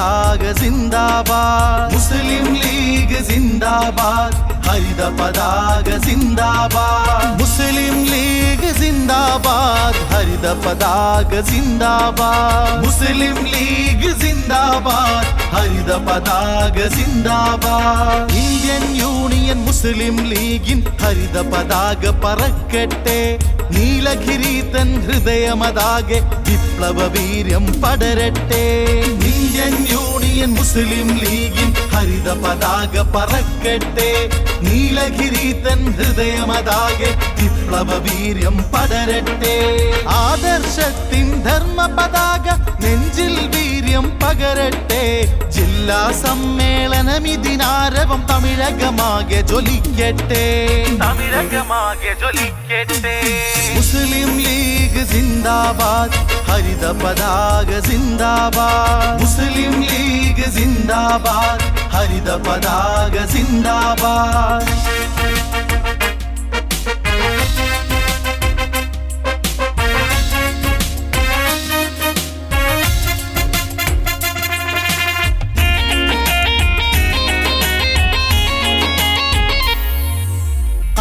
പതാക സിന്ദാബാദ്. മുസ്ലിം ലീഗ് സിന്ദാബാദ്, ഹരിത പതാക സിന്ദാബാദ്. മുസ്ലിം ലീഗ് സിന്ദാബാദ്, ഹരിത പതാക സിന്ദാബാദ്. മുസ്ലിം ലീഗ് സിന്ദാബാദ്, ഹരിത പതാക സിന്ദാബാദ്. ഇന്ത്യൻ യൂണിയൻ മുസ്ലിം ലീഗിൻ ഹരിത പതാക പറക്കട്ടെ. നീലഗിരി തൻ ഹൃദയമതാകെ വിപ്ലവ വീര്യം പടരട്ടെ. ഇന്ത്യൻ യൂണിയൻ മുസ്ലിം ലീഗിൻ ഹരിത പതാക പറക്കട്ടെ. നീലഗിരി തൻ ഹൃദയമതാകെ വിപ്ലവ വീര്യം പടരട്ടെ. ആദർശത്തിൻ ധർമ്മ പതാക നെഞ്ചിൽ വീര്യം പകരട്ടെ. ജില്ലാ സമ്മേളനം ഇതിനാരവം തമിഴകമാകെ ജ്വലിക്കട്ടെ. തമിഴകമാകെ ജ്വലിക്കട്ടെ. മുസ്ലിം ലീഗ് സിന്ദാബാദ്, ഹരിത പതാക സിന്ദാബാദ്. മുസ്ലിം ലീഗ് സിന്ദാബാദ്, ഹരിത പതാക സിന്ദാബാദ്.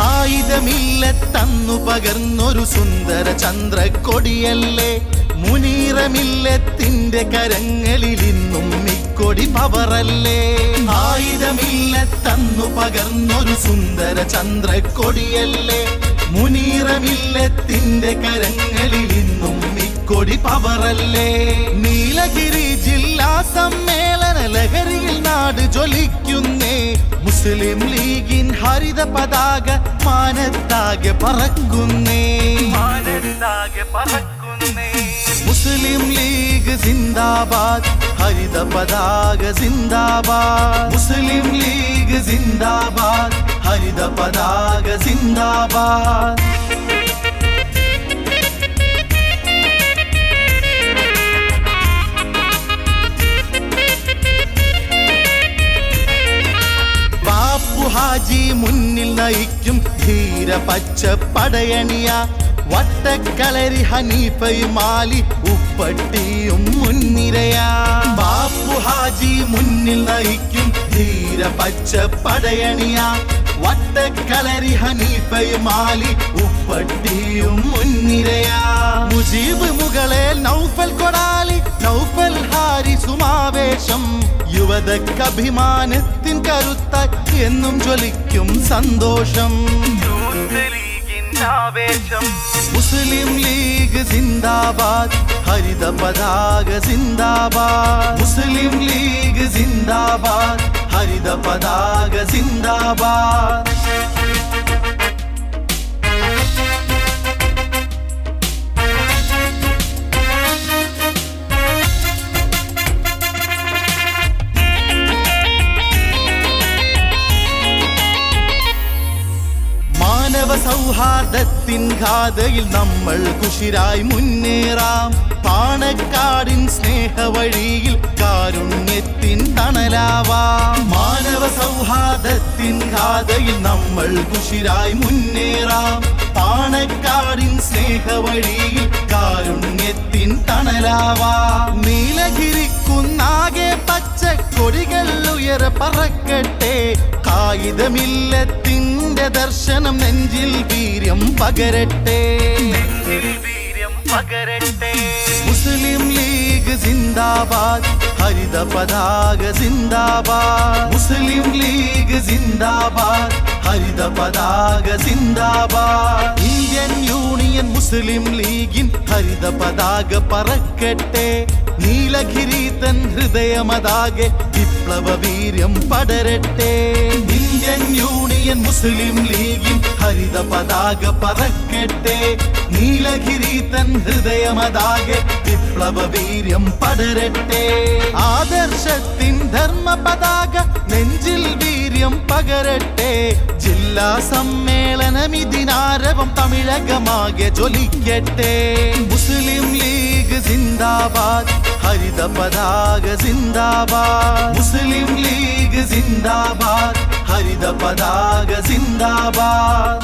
ആയുധമില്ലത്തന്നു പകർന്നൊരു സുന്ദര ചന്ദ്രക്കൊടിയല്ലേ. മുനീറമില്ലത്തിന്റെ കരങ്ങളിൽ ഇന്നും ഇക്കൊടി പവറല്ലേ. ആയുധമില്ലത്തന്നു പകർന്നൊരു സുന്ദര ചന്ദ്രക്കൊടിയല്ലേ. മുനീറമില്ലത്തിന്റെ കരങ്ങളിൽ ഇന്നും ഇക്കൊടി പവറല്ലേ. നീലഗിരി ജില്ലാ സമ്മേളന ലഹരിയിൽ നാട് ജ്വലിക്കുന്നേ. മുസ്ലിം ലീഗിൻ ഹരിത പതാക മാനത്താകെ പറക്കുന്നേ. മാനത്താകെ പറക്കുന്നേ. മുസ്ലിം ലീഗ് സിന്ദാബാദ്, ഹരിത പതാക സിന്ദാബാദ്. മുസ്ലിം ലീഗ് സിന്ദാബാദ്, ഹരിത പതാക സിന്ദാബാദ്. ഹാജി മുന്നിൽ നയിക്കും ധീര പച്ച പടയണിയ. വട്ടക്കളരി ഹനീഫയും ആലി ഉപ്പട്ടിയും മുൻനിരയാ. ബാപ്പു ഹാജി മുന്നിൽ നയിക്കും ധീര പച്ച പടയണിയ. വട്ടക്കളരി ഹനീഫയും ആലി ഉപ്പട്ടിയും മുൻനിരയാ. മുജീബ് മുകളെ നൗഫൽ കൊടാലി, നൗഫൽ ഹാരിസുമാവേശം. യുവതക്കഭിമാനത്തിൻ കരുത്തായി എന്നും ജ്വലിക്കും സന്തോഷം. മുസ്ലിം ലീഗ് സിന്ദാബാദ്, ഹരിത പതാക സിന്ദാബാദ്. മുസ്ലിം ലീഗ് സിന്ദാബാദ്, ഹരിത പതാക സിന്ദാബാദ്. സൗഹാർദ്ദത്തിൻ ഘാതയിൽ നമ്മൾ കുശിരായി മുന്നേറാം. പാണക്കാടിൻ സ്നേഹവഴിയിൽ കാരുണ്യത്തിൻ തണലാവാം. മാനവ സൗഹാർദ്ദത്തിൻ ഘാതയിൽ നമ്മൾ കുശിരായി മുന്നേറാം. പാണക്കാടിൻ സ്നേഹവഴിയിൽ കാരുണ്യത്തിൻ തണലാവാം. നീലഗിരിക്കുന്നാകെ പച്ചക്കൊടികൾ ഉയര പറക്കട്ടെ. കായികമില്ലത്തിന്റെ ദർശനം നെഞ്ചിൽ വീര്യം പകരട്ടെ. മുസ്ലിം ലീഗ് സിന്ദാബാദ്, ഹരിത പതാക സിന്ദാബാദ്. മുസ്ലിം ലീഗ് സിന്ദാബാദ്, ഹരിത പതാക സിന്ദാബാദ്. ഇന്ത്യൻ യൂണിയൻ മുസ്ലിം ലീഗിൻ ഹരിത പതാക പറക്കട്ടെ. നീലഗിരി തൻ ഹൃദയമതാകെ വിപ്ലവ വീര്യം പടരട്ടെ. ഇന്ത്യൻ യൂണിയൻ മുസ്ലിം ലീഗിൻ ഹരിത പതാക പറക്കട്ടെ. നീലഗിരി തൻ ഹൃദയമതാകെ വിപ്ലവ വീര്യം പടരട്ടെ. ആദർശത്തിൻ ധർമ്മ പതാക നെഞ്ചിൽ വീര്യം പകരട്ടെ. ജില്ലാ സമ്മേളനം ഇതിനാരവം തമിഴകമാകെ ജ്വലിക്കട്ടെ. മുസ്ലിം ലീഗ് സിന്ദാബാദ്, ഹരിത പതാക സിന്ദാബാദ്. മുസ്ലിം ലീഗ് സിന്ദാബാദ്, ഹരിത പതാക സിന്ദാബാദ്.